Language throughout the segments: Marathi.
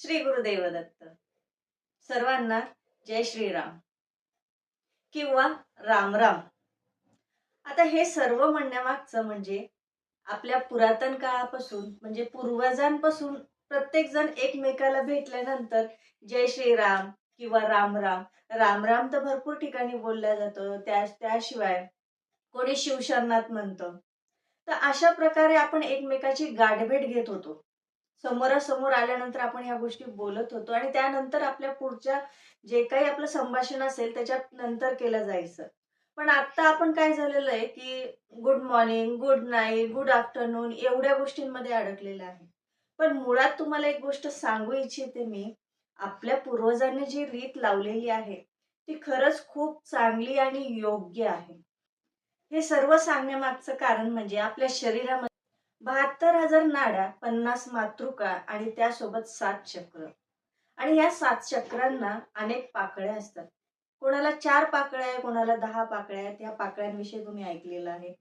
श्री गुरुदेव दत्त. सर्वांना जय श्रीराम किंवा राम राम. आता हे सर्व म्हणण्यामागचं म्हणजे आपल्या पुरातन काळापासून म्हणजे पूर्वजांपासून प्रत्येक जण एकमेकाला भेटल्यानंतर जय श्रीराम किंवा राम राम. राम राम तर भरपूर ठिकाणी बोलल्या जातं. त्याशिवाय कोणी शिवशरणात म्हणतं. तर अशा प्रकारे आपण एकमेकाची गाठभेट घेत होतो. समोरासमोर आल्यानंतर आपण ह्या गोष्टी बोलत होतो आणि त्यानंतर आपल्या पुढच्या जे काही आपलं संभाषण असेल त्याच्यात नंतर केलं जायचं. पण आता आपण काय झालेलं आहे की good morning, good night, good afternoon एवढ्या गोष्टींमध्ये अडकलेलं आहे. पण मुळात तुम्हाला एक गोष्ट सांगू इच्छिते मी, आपल्या पूर्वजांनी जी रीत लावलेली आहे ती खरंच खूप चांगली आणि योग्य आहे. हे सर्व सांगण्यामागचं कारण म्हणजे आपल्या शरीरामध्ये 72,000 नाड्या, 50 मातृका आणि त्यासोबत 7 चक्र. आणि या 7 चक्रांना अनेक पाकळ्या असतात. कोणाला 4 पाकळ्या आहे, कोणाला 10 पाकळ्या आहेत. या पाकळ्यांविषयी तुम्ही ऐकलेलं आहे.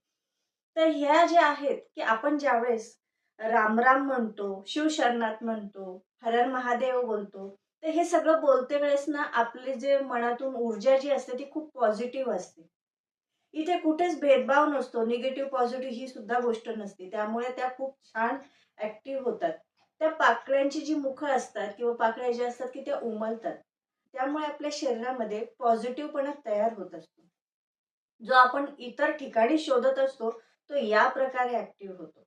तर ह्या ज्या आहेत की आपण ज्यावेळेस राम राम म्हणतो, शिवशरणात म्हणतो, हर हर महादेव बोलतो, तर हे सगळं बोलते वेळेस ना आपले जे मनातून ऊर्जा जी असते ती खूप पॉझिटिव्ह असते. इथे कुठेच भेदभाव नसतो. निगेटिव्ह पॉझिटिव्ह ही सुद्धा गोष्ट नसते. त्यामुळे त्या खूप छान ऍक्टिव्ह होतात. त्या पाकळ्यांची जी मुखं असतात किंवा पाकळ्या ज्या असतात की त्या उमलतात. त्यामुळे आपल्या शरीरामध्ये पॉझिटिव्हपणा तयार होत असतो. जो आपण इतर ठिकाणी शोधत असतो तो या प्रकारे ऍक्टिव्ह होतो.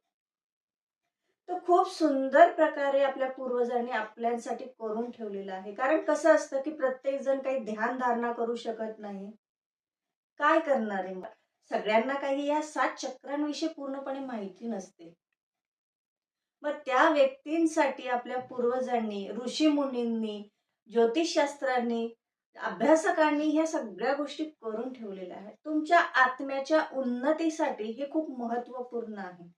तो खूप सुंदर प्रकारे आपल्या पूर्वजांनी आपल्यासाठी करून ठेवलेला आहे. कारण कसं असतं की प्रत्येक जण काही ध्यान धारणा करू शकत नाही. काय करणार आहे मग? सगळ्यांना काही या 7 चक्रांविषयी पूर्णपणे माहिती नसते. मग त्या व्यक्तींसाठी आपल्या पूर्वजांनी, ऋषीमुनींनी, ज्योतिषशास्त्रांनी, अभ्यासकांनी ह्या सगळ्या गोष्टी करून ठेवलेल्या आहेत. तुमच्या आत्म्याच्या उन्नतीसाठी हे खूप महत्त्वपूर्ण आहे.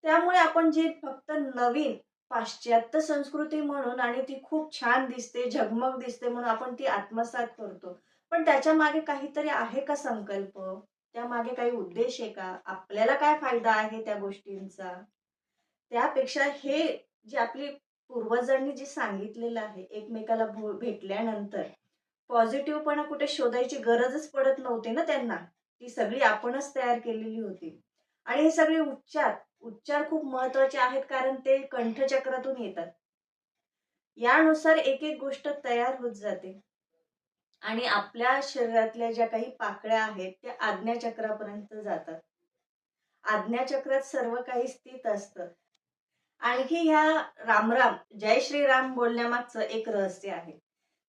त्यामुळे आपण जे फक्त नवीन पाश्चात्य संस्कृती म्हणून आणि ती खूप छान दिसते, झगमग दिसते म्हणून आपण ती आत्मसात करतो. पण त्याच्या मागे काहीतरी आहे का संकल्प? त्यामागे काही उद्देश आहे का? आपल्याला काय फायदा आहे त्या गोष्टींचा? त्यापेक्षा हे जे आपली पूर्वजांनी जे सांगितलेलं आहे, एकमेकाला भेटल्यानंतर पॉझिटिव्हपणा कुठे शोधायची गरजच पडत नव्हती ना त्यांना. ती सगळी आपणच तयार केलेली होती. आणि हे सगळे उच्चार खूप महत्वाचे आहेत कारण ते कंठचक्रातून येतात. यानुसार एक एक गोष्ट तयार होत जाते. आणि आपल्या शरीरातल्या ज्या काही पाकळ्या आहेत त्या आज्ञाचक्रापर्यंत जातात. आज्ञाचक्रात सर्व काही स्थित असतं. आणखी ह्या राम-राम, जय श्रीराम बोलण्यामागचं एक रहस्य आहे.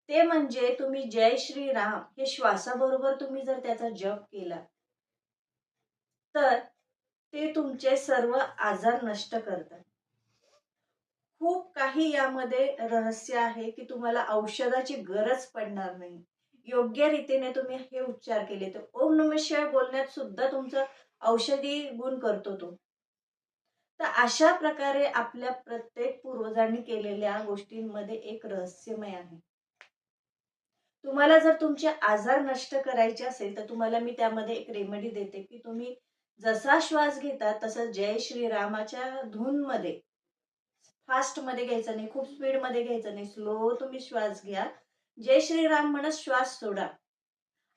ते म्हणजे तुम्ही जय श्रीराम हे श्वासाबरोबर तुम्ही जर त्याचा जप केला तर ते तुमचे सर्व आजार नष्ट करतात. खूप काही यामध्ये रहस्य आहे की तुम्हाला औषधाची गरज पडणार नाही. योग्य रीतीने तुम्ही हे उच्चार केले तर ओम नमः शिवाय बोलण्यात सुद्धा तुमचं औषधी गुण करतो तो. तर अशा प्रकारे आपल्या प्रत्येक पूर्वजांनी केलेल्या गोष्टींमध्ये एक रहस्यमय आहे. तुम्हाला जर तुमचे आजार नष्ट करायचे असेल तर तुम्हाला मी त्यामध्ये एक रेमेडी देते की तुम्ही जसा श्वास घेता तसं जय श्रीरामाच्या धून मध्ये फास्ट मध्ये घ्यायचं नाही, खूप स्पीड मध्ये घ्यायचं नाही, स्लो तुम्ही श्वास घ्या. जय श्रीराम म्हणत श्वास सोडा.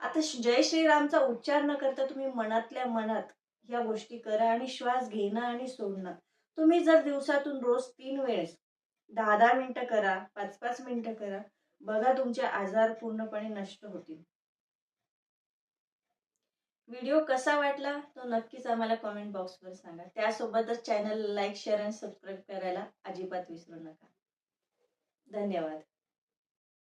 आता जय श्रीरामचा उच्चार न करता तुम्ही मनातल्या मनात ह्या गोष्टी करा आणि श्वास घेणं आणि सोडणं. तुम्ही जर दिवसातून रोज 3 वेळेस 10-10 मिनिटं करा, 5-5 मिनिटं करा, बघा तुमचे आजार पूर्णपणे नष्ट होतील. व्हिडिओ कसा वाटला तो नक्कीच आम्हाला कमेंट बॉक्सवर सांगा. त्यासोबतच चॅनल लाईक, शेअर आणि सबस्क्राईब करायला अजिबात विसरू नका. धन्यवाद.